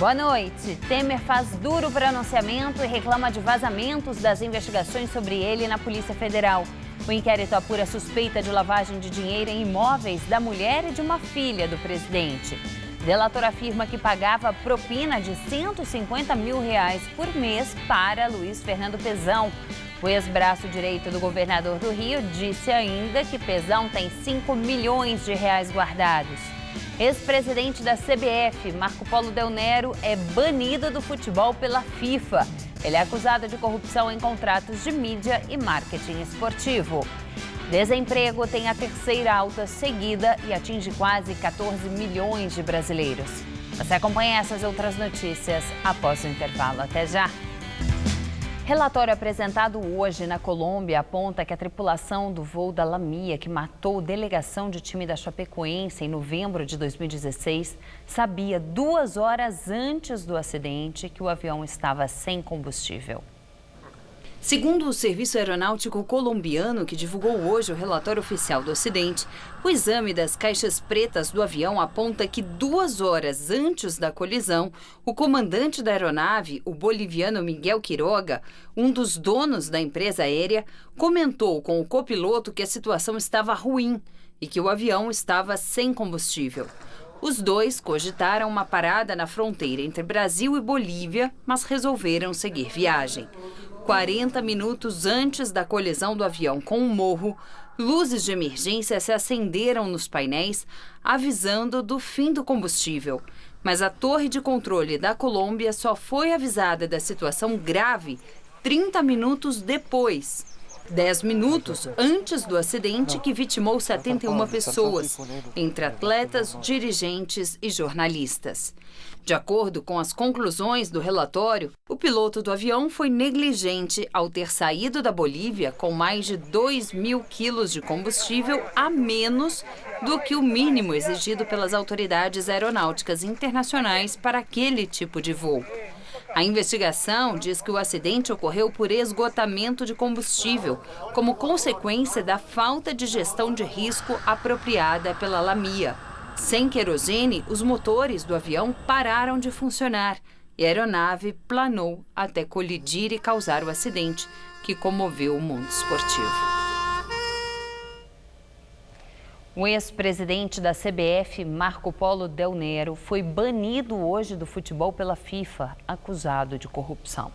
Boa noite. Temer faz duro pronunciamento e reclama de vazamentos das investigações sobre ele na Polícia Federal. O inquérito apura suspeita de lavagem de dinheiro em imóveis da mulher e de uma filha do presidente. Delator afirma que pagava propina de R$150 mil por mês para Luiz Fernando Pezão. O ex-braço direito do governador do Rio disse ainda que Pezão tem R$5 milhões guardados. Ex-presidente da CBF, Marco Polo Del Nero, é banido do futebol pela FIFA. Ele é acusado de corrupção em contratos de mídia e marketing esportivo. Desemprego tem a terceira alta seguida e atinge quase 14 milhões de brasileiros. Você acompanha essas outras notícias após o intervalo. Até já! Relatório apresentado hoje na Colômbia aponta que a tripulação do voo da Lamia, que matou delegação de time da Chapecoense em novembro de 2016, sabia 2 horas antes do acidente que o avião estava sem combustível. Segundo o Serviço Aeronáutico Colombiano, que divulgou hoje o relatório oficial do acidente, o exame das caixas pretas do avião aponta que 2 horas antes da colisão, o comandante da aeronave, o boliviano Miguel Quiroga, um dos donos da empresa aérea, comentou com o copiloto que a situação estava ruim e que o avião estava sem combustível. Os dois cogitaram uma parada na fronteira entre Brasil e Bolívia, mas resolveram seguir viagem. 40 minutos antes da colisão do avião com o morro, luzes de emergência se acenderam nos painéis, avisando do fim do combustível. Mas a torre de controle da Colômbia só foi avisada da situação grave 30 minutos depois. 10 minutos antes do acidente que vitimou 71 pessoas, entre atletas, dirigentes e jornalistas. De acordo com as conclusões do relatório, o piloto do avião foi negligente ao ter saído da Bolívia com mais de 2.000 quilos de combustível a menos do que o mínimo exigido pelas autoridades aeronáuticas internacionais para aquele tipo de voo. A investigação diz que o acidente ocorreu por esgotamento de combustível, como consequência da falta de gestão de risco apropriada pela Lamia. Sem querosene, os motores do avião pararam de funcionar e a aeronave planou até colidir e causar o acidente, que comoveu o mundo esportivo. O ex-presidente da CBF, Marco Polo Del Nero, foi banido hoje do futebol pela FIFA, acusado de corrupção.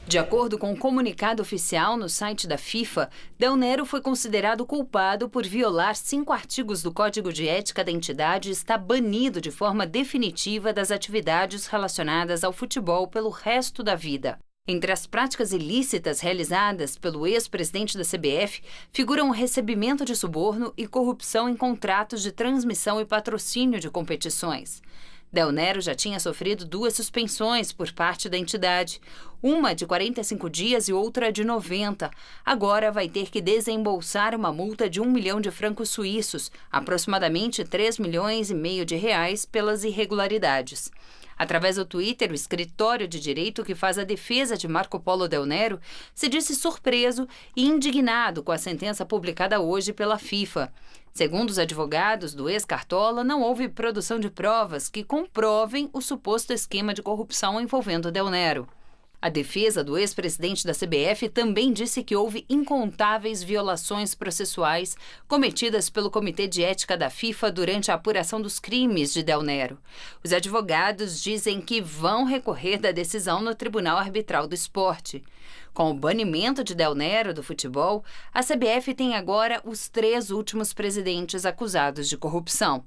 De acordo com um comunicado oficial no site da FIFA, Del Nero foi considerado culpado por violar 5 artigos do Código de Ética da entidade e está banido de forma definitiva das atividades relacionadas ao futebol pelo resto da vida. Entre as práticas ilícitas realizadas pelo ex-presidente da CBF figuram o recebimento de suborno e corrupção em contratos de transmissão e patrocínio de competições. Del Nero já tinha sofrido 2 suspensões por parte da entidade, uma de 45 dias e outra de 90. Agora vai ter que desembolsar uma multa de 1 milhão de francos suíços, aproximadamente 3,5 milhões de reais, pelas irregularidades. Através do Twitter, o escritório de direito que faz a defesa de Marco Polo Del Nero se disse surpreso e indignado com a sentença publicada hoje pela FIFA. Segundo os advogados do ex-cartola, não houve produção de provas que comprovem o suposto esquema de corrupção envolvendo Del Nero. A defesa do ex-presidente da CBF também disse que houve incontáveis violações processuais cometidas pelo Comitê de Ética da FIFA durante a apuração dos crimes de Del Nero. Os advogados dizem que vão recorrer da decisão no Tribunal Arbitral do Esporte. Com o banimento de Del Nero do futebol, a CBF tem agora os 3 últimos presidentes acusados de corrupção.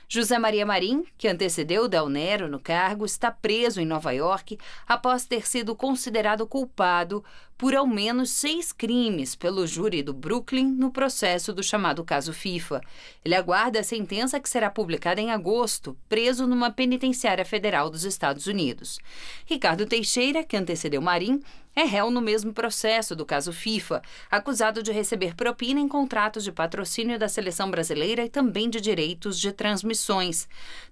José Maria Marim, que antecedeu Del Nero no cargo, está preso em Nova York após ter sido considerado culpado por ao menos 6 crimes pelo júri do Brooklyn no processo do chamado caso FIFA. Ele aguarda a sentença que será publicada em agosto, preso numa penitenciária federal dos Estados Unidos. Ricardo Teixeira, que antecedeu Marim, é réu no mesmo processo do caso FIFA, acusado de receber propina em contratos de patrocínio da seleção brasileira e também de direitos de transmissão extradições.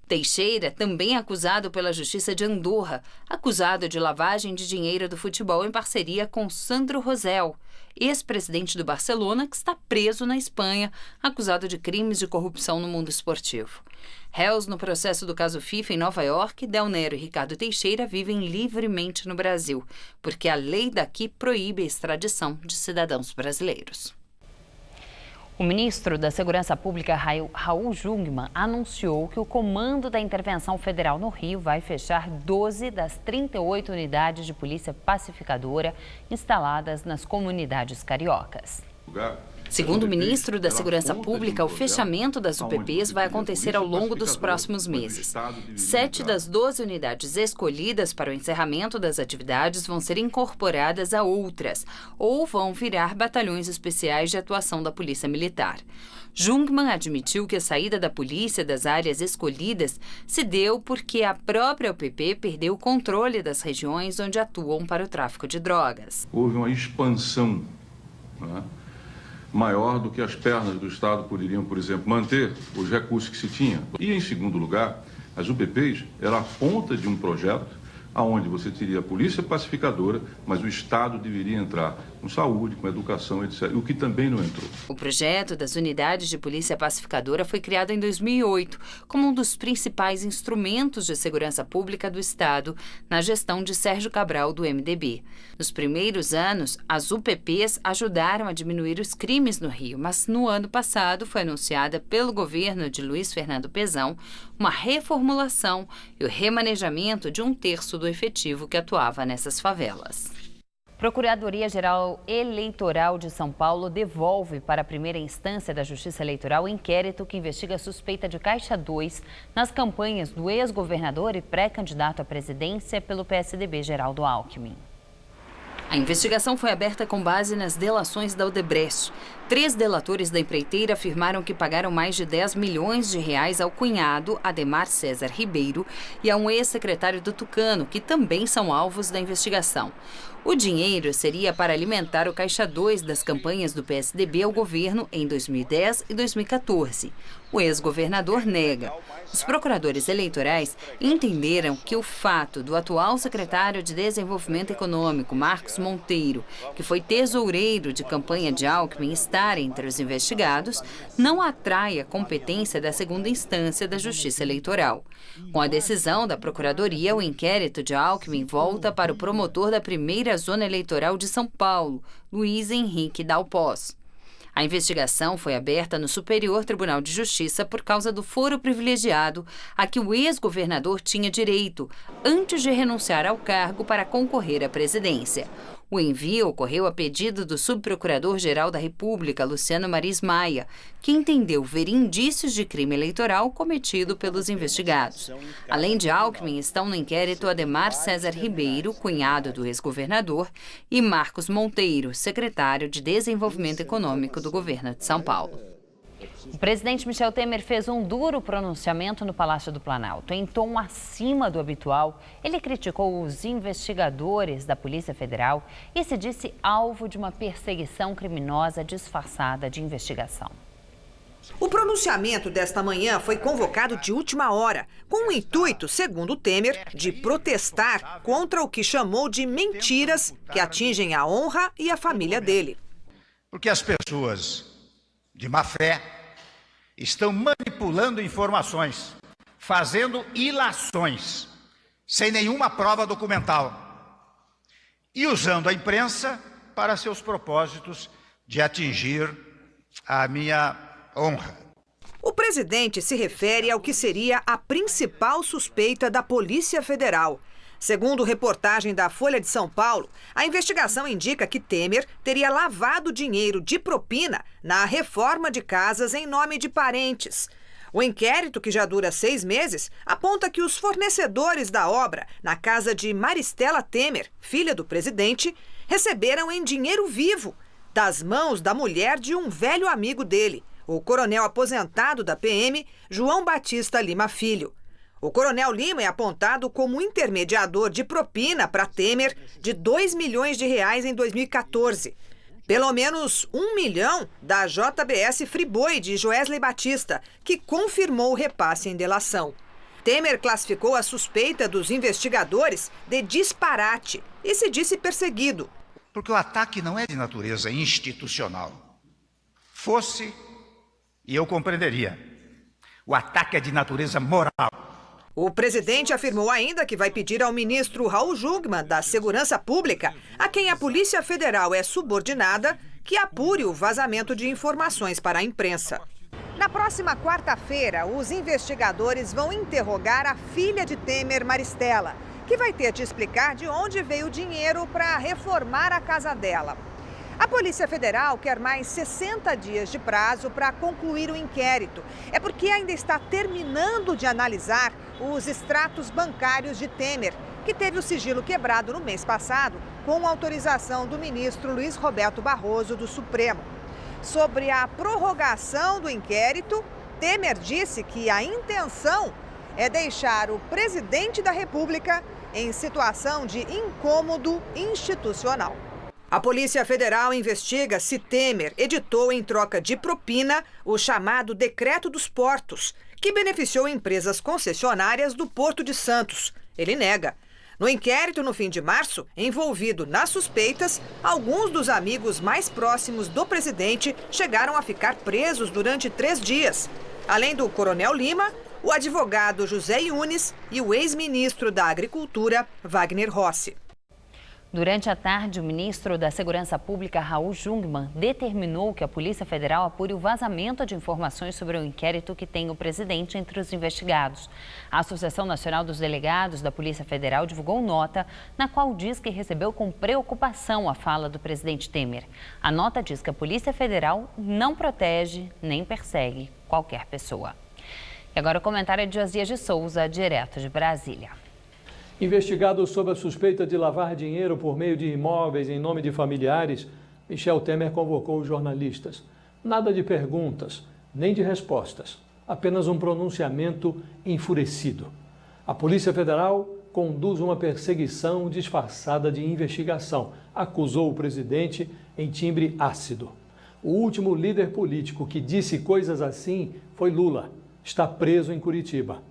Teixeira também é acusado pela Justiça de Andorra, acusado de lavagem de dinheiro do futebol em parceria com Sandro Rosell, ex-presidente do Barcelona, que está preso na Espanha, acusado de crimes de corrupção no mundo esportivo. Réus no processo do caso FIFA em Nova York, Del Nero e Ricardo Teixeira vivem livremente no Brasil, porque a lei daqui proíbe a extradição de cidadãos brasileiros. O ministro da Segurança Pública, Raul Jungmann, anunciou que o Comando da Intervenção Federal no Rio vai fechar 12 das 38 unidades de polícia pacificadora instaladas nas comunidades cariocas. Segundo o ministro da Segurança Pública, o fechamento das UPPs vai acontecer ao longo dos próximos meses. 7 das 12 unidades escolhidas para o encerramento das atividades vão ser incorporadas a outras ou vão virar batalhões especiais de atuação da Polícia Militar. Jungmann admitiu que a saída da polícia das áreas escolhidas se deu porque a própria UPP perdeu o controle das regiões onde atuam para o tráfico de drogas. Houve uma expansão, maior do que as pernas do Estado poderiam, por exemplo, manter os recursos que se tinha. E, em segundo lugar, as UPPs eram a ponta de um projeto onde você teria a polícia pacificadora, mas o Estado deveria entrar com saúde, com educação, etc., o que também não entrou. O projeto das unidades de polícia pacificadora foi criado em 2008 como um dos principais instrumentos de segurança pública do Estado na gestão de Sérgio Cabral, do MDB. Nos primeiros anos, as UPPs ajudaram a diminuir os crimes no Rio, mas no ano passado foi anunciada pelo governo de Luiz Fernando Pezão uma reformulação e o remanejamento de 1/3 do efetivo que atuava nessas favelas. Procuradoria-Geral Eleitoral de São Paulo devolve para a primeira instância da Justiça Eleitoral o inquérito que investiga a suspeita de Caixa 2 nas campanhas do ex-governador e pré-candidato à presidência pelo PSDB, Geraldo Alckmin. A investigação foi aberta com base nas delações da Odebrecht. 3 delatores da empreiteira afirmaram que pagaram mais de 10 milhões de reais ao cunhado, Ademar César Ribeiro, e a um ex-secretário do Tucano, que também são alvos da investigação. O dinheiro seria para alimentar o Caixa 2 das campanhas do PSDB ao governo em 2010 e 2014. O ex-governador nega. Os procuradores eleitorais entenderam que o fato do atual secretário de Desenvolvimento Econômico, Marcos Monteiro, que foi tesoureiro de campanha de Alckmin, estar entre os investigados, não atrai a competência da segunda instância da Justiça Eleitoral. Com a decisão da Procuradoria, o inquérito de Alckmin volta para o promotor da primeira Zona Eleitoral de São Paulo, Luiz Henrique Dalpós. A investigação foi aberta no Superior Tribunal de Justiça por causa do foro privilegiado a que o ex-governador tinha direito antes de renunciar ao cargo para concorrer à presidência. O envio ocorreu a pedido do subprocurador-geral da República, Luciano Maris Maia, que entendeu ver indícios de crime eleitoral cometido pelos investigados. Além de Alckmin, estão no inquérito Ademar César Ribeiro, cunhado do ex-governador, e Marcos Monteiro, secretário de Desenvolvimento Econômico do governo de São Paulo. O presidente Michel Temer fez um duro pronunciamento no Palácio do Planalto. Em tom acima do habitual, ele criticou os investigadores da Polícia Federal e se disse alvo de uma perseguição criminosa disfarçada de investigação. O pronunciamento desta manhã foi convocado de última hora, com o intuito, segundo Temer, de protestar contra o que chamou de mentiras que atingem a honra e a família dele. Porque as pessoas de má fé estão manipulando informações, fazendo ilações, sem nenhuma prova documental, e usando a imprensa para seus propósitos de atingir a minha honra. O presidente se refere ao que seria a principal suspeita da Polícia Federal. Segundo reportagem da Folha de São Paulo, a investigação indica que Temer teria lavado dinheiro de propina na reforma de casas em nome de parentes. O inquérito, que já dura 6 meses, aponta que os fornecedores da obra na casa de Maristela Temer, filha do presidente, receberam em dinheiro vivo, das mãos da mulher de um velho amigo dele, o coronel aposentado da PM, João Batista Lima Filho. O coronel Lima é apontado como intermediador de propina para Temer de 2 milhões de reais em 2014. Pelo menos 1 milhão da JBS Friboi de Joesley Batista, que confirmou o repasse em delação. Temer classificou a suspeita dos investigadores de disparate e se disse perseguido. Porque o ataque não é de natureza institucional. Fosse, e eu compreenderia. O ataque é de natureza moral. O presidente afirmou ainda que vai pedir ao ministro Raul Jungmann, da Segurança Pública, a quem a Polícia Federal é subordinada, que apure o vazamento de informações para a imprensa. Na próxima quarta-feira, os investigadores vão interrogar a filha de Temer, Maristela, que vai ter de explicar de onde veio o dinheiro para reformar a casa dela. A Polícia Federal quer mais 60 dias de prazo para concluir o inquérito. É porque ainda está terminando de analisar os extratos bancários de Temer, que teve o sigilo quebrado no mês passado, com autorização do ministro Luiz Roberto Barroso do Supremo. Sobre a prorrogação do inquérito, Temer disse que a intenção é deixar o presidente da República em situação de incômodo institucional. A Polícia Federal investiga se Temer editou em troca de propina o chamado Decreto dos Portos, que beneficiou empresas concessionárias do Porto de Santos. Ele nega. No inquérito, no fim de março, envolvido nas suspeitas, alguns dos amigos mais próximos do presidente chegaram a ficar presos durante 3 dias. Além do Coronel Lima, o advogado José Yunes e o ex-ministro da Agricultura, Wagner Rossi. Durante a tarde, o ministro da Segurança Pública, Raul Jungmann, determinou que a Polícia Federal apure o vazamento de informações sobre o inquérito que tem o presidente entre os investigados. A Associação Nacional dos Delegados da Polícia Federal divulgou nota na qual diz que recebeu com preocupação a fala do presidente Temer. A nota diz que a Polícia Federal não protege nem persegue qualquer pessoa. E agora o comentário é de Josias de Souza, direto de Brasília. Investigado sob a suspeita de lavar dinheiro por meio de imóveis em nome de familiares, Michel Temer convocou os jornalistas. Nada de perguntas, nem de respostas, apenas um pronunciamento enfurecido. A Polícia Federal conduz uma perseguição disfarçada de investigação, acusou o presidente em timbre ácido. O último líder político que disse coisas assim foi Lula. Está preso em Curitiba.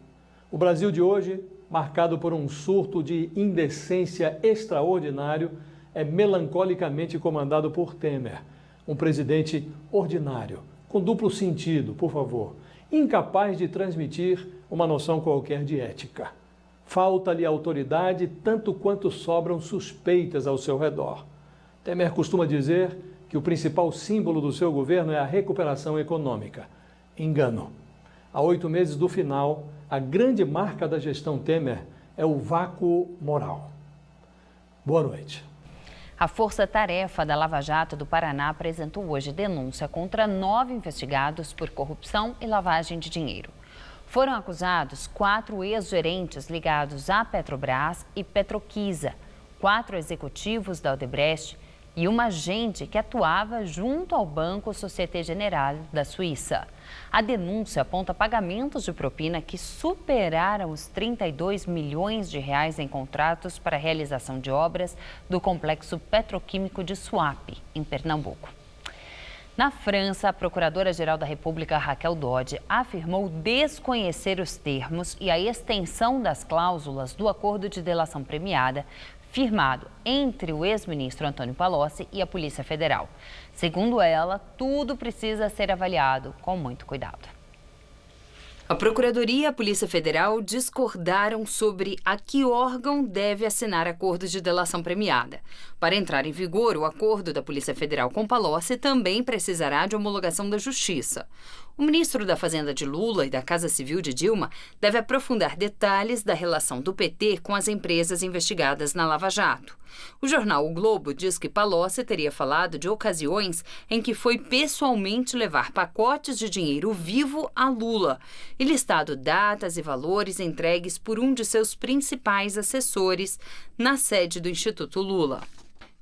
O Brasil de hoje, marcado por um surto de indecência extraordinário, é melancolicamente comandado por Temer, um presidente ordinário, com duplo sentido, por favor, incapaz de transmitir uma noção qualquer de ética. Falta-lhe autoridade tanto quanto sobram suspeitas ao seu redor. Temer costuma dizer que o principal símbolo do seu governo é a recuperação econômica. Engano. Há 8 meses do final, a grande marca da gestão Temer é o vácuo moral. Boa noite. A Força Tarefa da Lava Jato do Paraná apresentou hoje denúncia contra 9 investigados por corrupção e lavagem de dinheiro. Foram acusados 4 ex-gerentes ligados à Petrobras e Petroquisa, 4 executivos da Odebrecht e uma agente que atuava junto ao Banco Société Générale da Suíça. A denúncia aponta pagamentos de propina que superaram os 32 milhões de reais em contratos para a realização de obras do complexo petroquímico de Suape, em Pernambuco. Na França, a Procuradora-Geral da República, Raquel Dodge, afirmou desconhecer os termos e a extensão das cláusulas do acordo de delação premiada firmado entre o ex-ministro Antônio Palocci e a Polícia Federal. Segundo ela, tudo precisa ser avaliado com muito cuidado. A Procuradoria e a Polícia Federal discordaram sobre a que órgão deve assinar acordo de delação premiada. Para entrar em vigor, o acordo da Polícia Federal com Palocci também precisará de homologação da Justiça. O ministro da Fazenda de Lula e da Casa Civil de Dilma deve aprofundar detalhes da relação do PT com as empresas investigadas na Lava Jato. O jornal O Globo diz que Palocci teria falado de ocasiões em que foi pessoalmente levar pacotes de dinheiro vivo a Lula e listado datas e valores entregues por um de seus principais assessores na sede do Instituto Lula.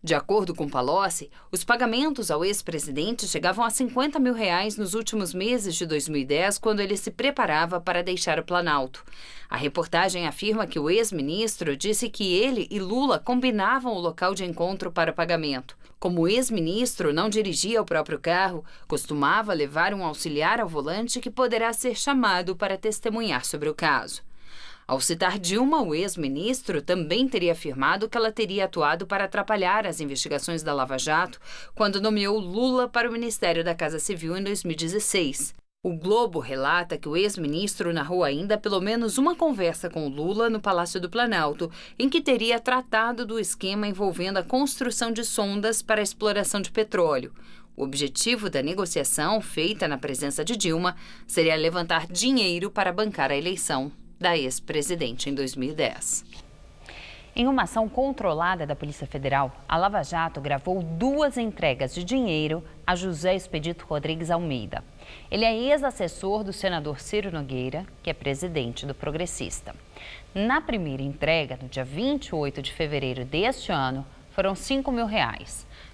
De acordo com Palocci, os pagamentos ao ex-presidente chegavam a R$50 mil nos últimos meses de 2010, quando ele se preparava para deixar o Planalto. A reportagem afirma que o ex-ministro disse que ele e Lula combinavam o local de encontro para o pagamento. Como o ex-ministro não dirigia o próprio carro, costumava levar um auxiliar ao volante que poderá ser chamado para testemunhar sobre o caso. Ao citar Dilma, o ex-ministro também teria afirmado que ela teria atuado para atrapalhar as investigações da Lava Jato quando nomeou Lula para o Ministério da Casa Civil em 2016. O Globo relata que o ex-ministro narrou ainda pelo menos uma conversa com Lula no Palácio do Planalto, em que teria tratado do esquema envolvendo a construção de sondas para a exploração de petróleo. O objetivo da negociação, feita na presença de Dilma, seria levantar dinheiro para bancar a eleição da ex-presidente em 2010. Em uma ação controlada da Polícia Federal, a Lava Jato gravou 2 entregas de dinheiro a José Expedito Rodrigues Almeida. Ele é ex-assessor do senador Ciro Nogueira, que é presidente do Progressista. Na primeira entrega, no dia 28 de fevereiro deste ano, foram R$5 mil.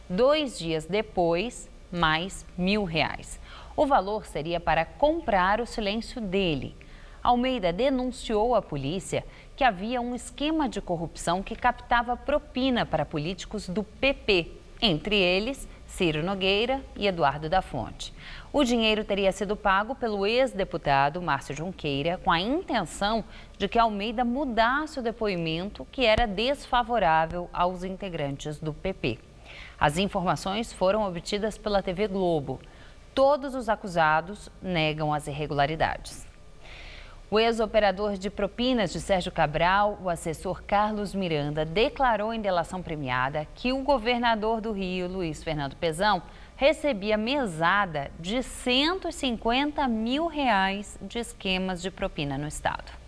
2 dias depois, mais R$1.000. O valor seria para comprar o silêncio dele. Almeida denunciou à polícia que havia um esquema de corrupção que captava propina para políticos do PP, entre eles Ciro Nogueira e Eduardo da Fonte. O dinheiro teria sido pago pelo ex-deputado Márcio Junqueira com a intenção de que Almeida mudasse o depoimento que era desfavorável aos integrantes do PP. As informações foram obtidas pela TV Globo. Todos os acusados negam as irregularidades. O ex-operador de propinas de Sérgio Cabral, o assessor Carlos Miranda, declarou em delação premiada que o governador do Rio, Luiz Fernando Pezão, recebia mesada de R$150 mil de esquemas de propina no estado.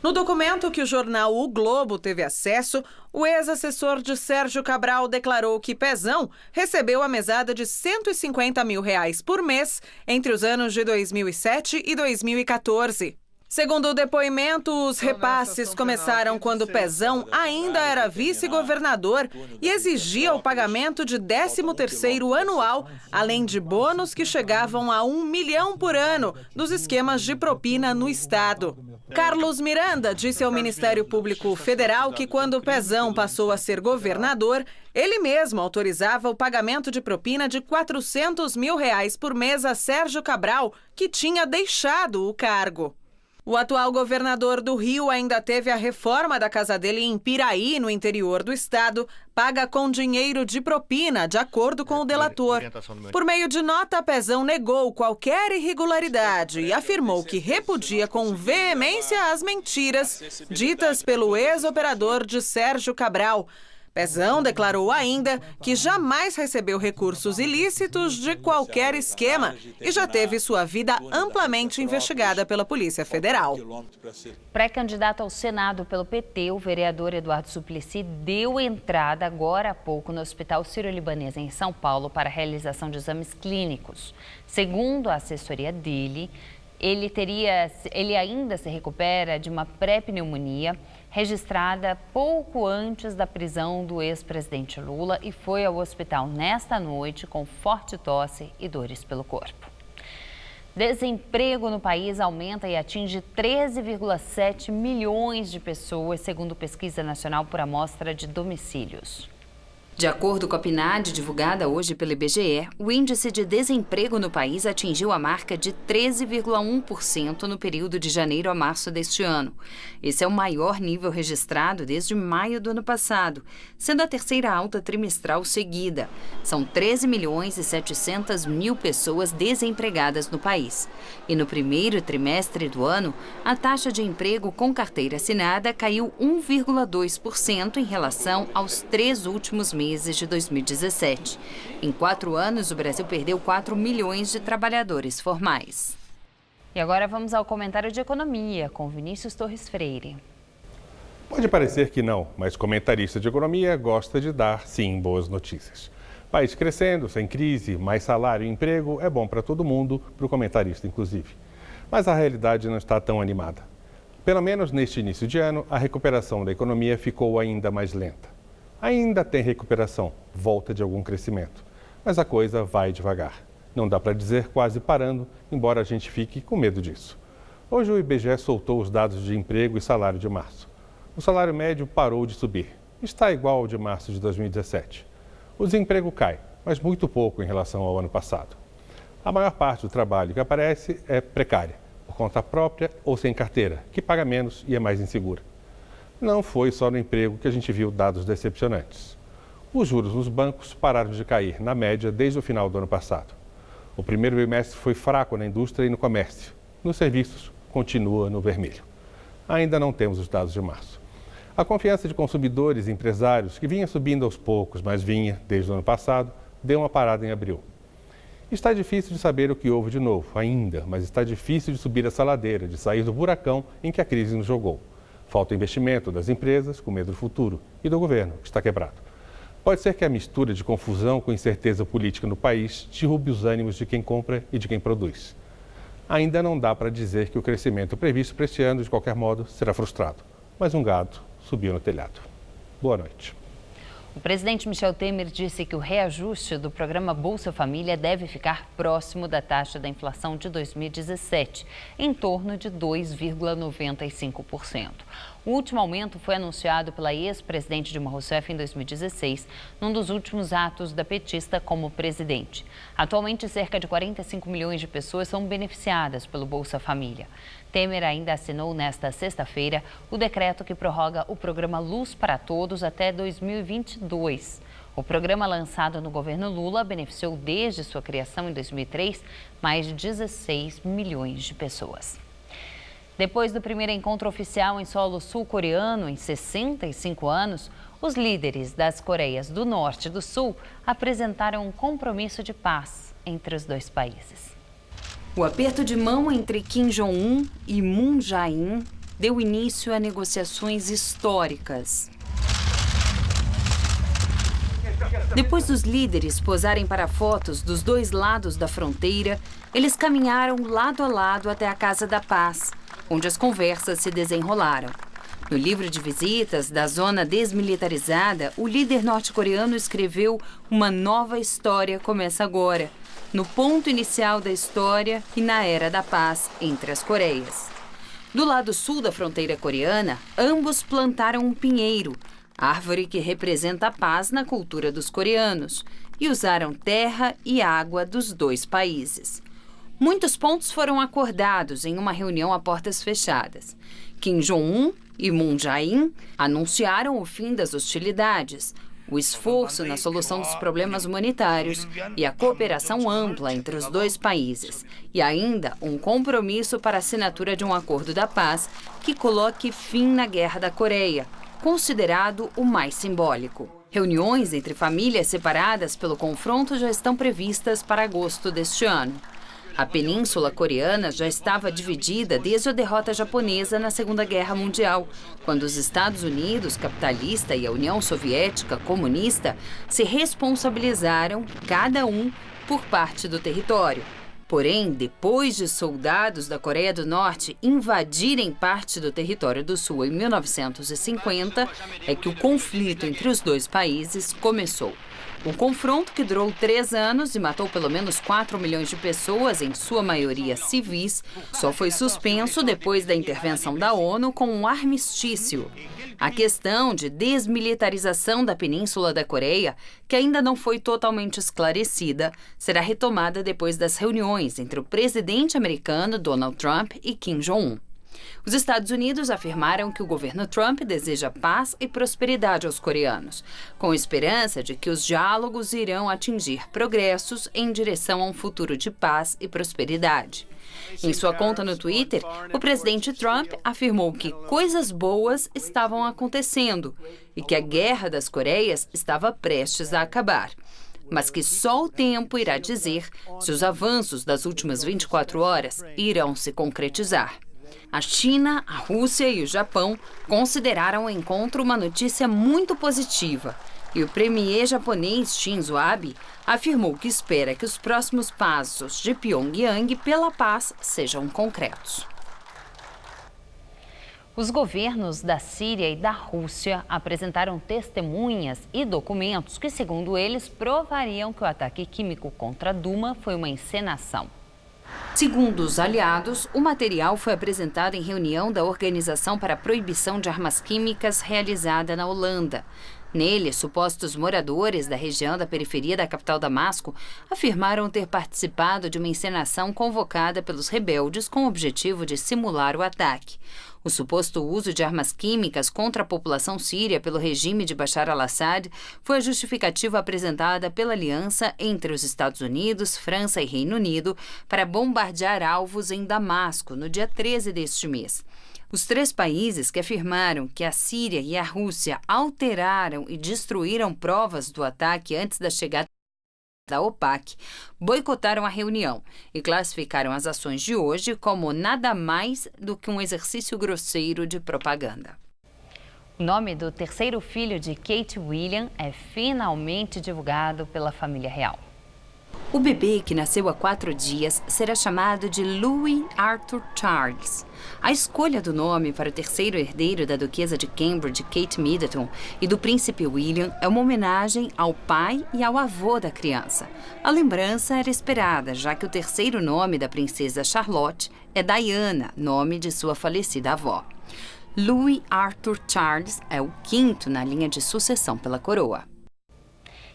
No documento que o jornal O Globo teve acesso, o ex-assessor de Sérgio Cabral declarou que Pezão recebeu a mesada de R$150 mil por mês entre os anos de 2007 e 2014. Segundo o depoimento, os repasses começaram quando Pezão ainda era vice-governador e exigia o pagamento de 13º anual, além de bônus que chegavam a R$1 milhão por ano dos esquemas de propina no estado. Carlos Miranda disse ao Ministério Público Federal que quando Pezão passou a ser governador, ele mesmo autorizava o pagamento de propina de R$400 mil por mês a Sérgio Cabral, que tinha deixado o cargo. O atual governador do Rio ainda teve a reforma da casa dele em Piraí, no interior do estado, paga com dinheiro de propina, de acordo com o delator. Por meio de nota, Pezão negou qualquer irregularidade e afirmou que repudia com veemência as mentiras ditas pelo ex-operador de Sérgio Cabral. Pezão declarou ainda que jamais recebeu recursos ilícitos de qualquer esquema e já teve sua vida amplamente investigada pela Polícia Federal. Pré-candidato ao Senado pelo PT, o vereador Eduardo Suplicy deu entrada agora há pouco no Hospital Sírio-Libanês em São Paulo para a realização de exames clínicos. Segundo a assessoria dele, ele ainda se recupera de uma pré-pneumonia registrada pouco antes da prisão do ex-presidente Lula e foi ao hospital nesta noite com forte tosse e dores pelo corpo. Desemprego no país aumenta e atinge 13,7 milhões de pessoas, segundo pesquisa nacional por amostra de domicílios. De acordo com a PNAD, divulgada hoje pelo IBGE, o índice de desemprego no país atingiu a marca de 13,1% no período de janeiro a março deste ano. Esse é o maior nível registrado desde maio do ano passado, sendo a terceira alta trimestral seguida. São 13.700.000 pessoas desempregadas no país. E no primeiro trimestre do ano, a taxa de emprego com carteira assinada caiu 1,2% em relação aos 3 últimos meses de 2017. Em 4 anos, o Brasil perdeu 4 milhões de trabalhadores formais. E agora vamos ao comentário de economia com Vinícius Torres Freire. Pode parecer que não, mas comentarista de economia gosta de dar, sim, boas notícias. País crescendo, sem crise, mais salário e emprego é bom para todo mundo, para o comentarista inclusive. Mas a realidade não está tão animada. Pelo menos neste início de ano, a recuperação da economia ficou ainda mais lenta. Ainda tem recuperação, volta de algum crescimento, mas a coisa vai devagar. Não dá para dizer quase parando, embora a gente fique com medo disso. Hoje o IBGE soltou os dados de emprego e salário de março. O salário médio parou de subir, está igual ao de março de 2017. O desemprego cai, mas muito pouco em relação ao ano passado. A maior parte do trabalho que aparece é precária, por conta própria ou sem carteira, que paga menos e é mais insegura. Não foi só no emprego que a gente viu dados decepcionantes. Os juros nos bancos pararam de cair, na média, desde o final do ano passado. O primeiro bimestre foi fraco na indústria e no comércio. Nos serviços, continua no vermelho. Ainda não temos os dados de março. A confiança de consumidores e empresários, que vinha subindo aos poucos, mas vinha desde o ano passado, deu uma parada em abril. Está difícil de saber o que houve de novo, ainda, mas está difícil de subir essa ladeira, de sair do buracão em que a crise nos jogou. Falta investimento das empresas, com medo do futuro, e do governo, que está quebrado. Pode ser que a mistura de confusão com incerteza política no país derrube os ânimos de quem compra e de quem produz. Ainda não dá para dizer que o crescimento previsto para este ano, de qualquer modo, será frustrado. Mas um gato subiu no telhado. Boa noite. O presidente Michel Temer disse que o reajuste do programa Bolsa Família deve ficar próximo da taxa da inflação de 2017, em torno de 2,95%. O último aumento foi anunciado pela ex-presidente Dilma Rousseff em 2016, num dos últimos atos da petista como presidente. Atualmente, cerca de 45 milhões de pessoas são beneficiadas pelo Bolsa Família. Temer ainda assinou nesta sexta-feira o decreto que prorroga o programa Luz para Todos até 2022. O programa lançado no governo Lula beneficiou desde sua criação em 2003 mais de 16 milhões de pessoas. Depois do primeiro encontro oficial em solo sul-coreano em 65 anos, os líderes das Coreias do Norte e do Sul apresentaram um compromisso de paz entre os dois países. O aperto de mão entre Kim Jong-un e Moon Jae-in deu início a negociações históricas. Depois dos líderes posarem para fotos dos dois lados da fronteira, eles caminharam lado a lado até a Casa da Paz, onde as conversas se desenrolaram. No livro de visitas da zona desmilitarizada, o líder norte-coreano escreveu: "Uma nova história começa agora, no ponto inicial da história e na era da paz entre as Coreias." Do lado sul da fronteira coreana, ambos plantaram um pinheiro, árvore que representa a paz na cultura dos coreanos, e usaram terra e água dos dois países. Muitos pontos foram acordados em uma reunião a portas fechadas. Kim Jong-un e Moon Jae-in anunciaram o fim das hostilidades, o esforço na solução dos problemas humanitários e a cooperação ampla entre os dois países, e ainda um compromisso para a assinatura de um acordo da paz que coloque fim na Guerra da Coreia, considerado o mais simbólico. Reuniões entre famílias separadas pelo confronto já estão previstas para agosto deste ano. A Península Coreana já estava dividida desde a derrota japonesa na Segunda Guerra Mundial, quando os Estados Unidos capitalista e a União Soviética comunista se responsabilizaram, cada um, por parte do território. Porém, depois de soldados da Coreia do Norte invadirem parte do território do Sul em 1950, é que o conflito entre os dois países começou. O confronto, que durou 3 anos e matou pelo menos 4 milhões de pessoas, em sua maioria civis, só foi suspenso depois da intervenção da ONU com um armistício. A questão de desmilitarização da Península da Coreia, que ainda não foi totalmente esclarecida, será retomada depois das reuniões entre o presidente americano Donald Trump e Kim Jong-un. Os Estados Unidos afirmaram que o governo Trump deseja paz e prosperidade aos coreanos, com esperança de que os diálogos irão atingir progressos em direção a um futuro de paz e prosperidade. Em sua conta no Twitter, o presidente Trump afirmou que coisas boas estavam acontecendo e que a Guerra das Coreias estava prestes a acabar, mas que só o tempo irá dizer se os avanços das últimas 24 horas irão se concretizar. A China, a Rússia e o Japão consideraram o encontro uma notícia muito positiva, e o premier japonês Shinzo Abe afirmou que espera que os próximos passos de Pyongyang pela paz sejam concretos. Os governos da Síria e da Rússia apresentaram testemunhas e documentos que, segundo eles, provariam que o ataque químico contra Duma foi uma encenação. Segundo os aliados, o material foi apresentado em reunião da Organização para a Proibição de Armas Químicas realizada na Holanda. Nele, supostos moradores da região da periferia da capital Damasco afirmaram ter participado de uma encenação convocada pelos rebeldes com o objetivo de simular o ataque. O suposto uso de armas químicas contra a população síria pelo regime de Bashar al-Assad foi a justificativa apresentada pela aliança entre os Estados Unidos, França e Reino Unido para bombardear alvos em Damasco no dia 13 deste mês. Os 3 países que afirmaram que a Síria e a Rússia alteraram e destruíram provas do ataque antes da chegada da OPAC boicotaram a reunião e classificaram as ações de hoje como nada mais do que um exercício grosseiro de propaganda. O nome do terceiro filho de Kate William é finalmente divulgado pela família real. O bebê, que nasceu há 4 dias, será chamado de Louis Arthur Charles. A escolha do nome para o terceiro herdeiro da duquesa de Cambridge, Kate Middleton, e do príncipe William é uma homenagem ao pai e ao avô da criança. A lembrança era esperada, já que o terceiro nome da princesa Charlotte é Diana, nome de sua falecida avó. Louis Arthur Charles é o 5º na linha de sucessão pela coroa.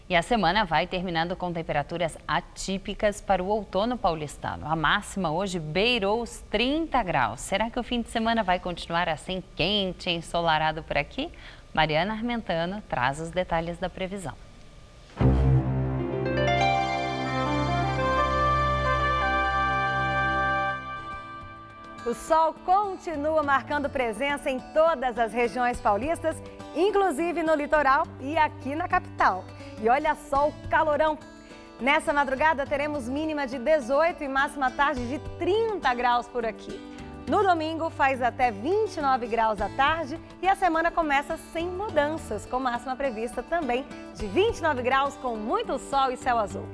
E a semana vai terminando com temperaturas atípicas para o outono paulistano. A máxima hoje beirou os 30 graus. Será que o fim de semana vai continuar assim quente e ensolarado por aqui? Mariana Armentano traz os detalhes da previsão. O sol continua marcando presença em todas as regiões paulistas, inclusive no litoral e aqui na capital. E olha só o calorão! Nessa madrugada teremos mínima de 18 e máxima tarde de 30 graus por aqui. No domingo faz até 29 graus à tarde e a semana começa sem mudanças, com máxima prevista também de 29 graus com muito sol e céu azul.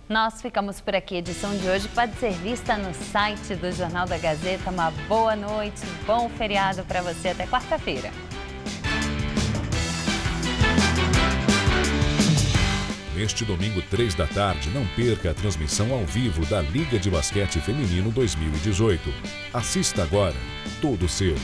Nós ficamos por aqui. A edição de hoje pode ser vista no site do Jornal da Gazeta. Uma boa noite, bom feriado para você até quarta-feira. Neste domingo, 3 da tarde, não perca a transmissão ao vivo da Liga de Basquete Feminino 2018. Assista agora, todo seu.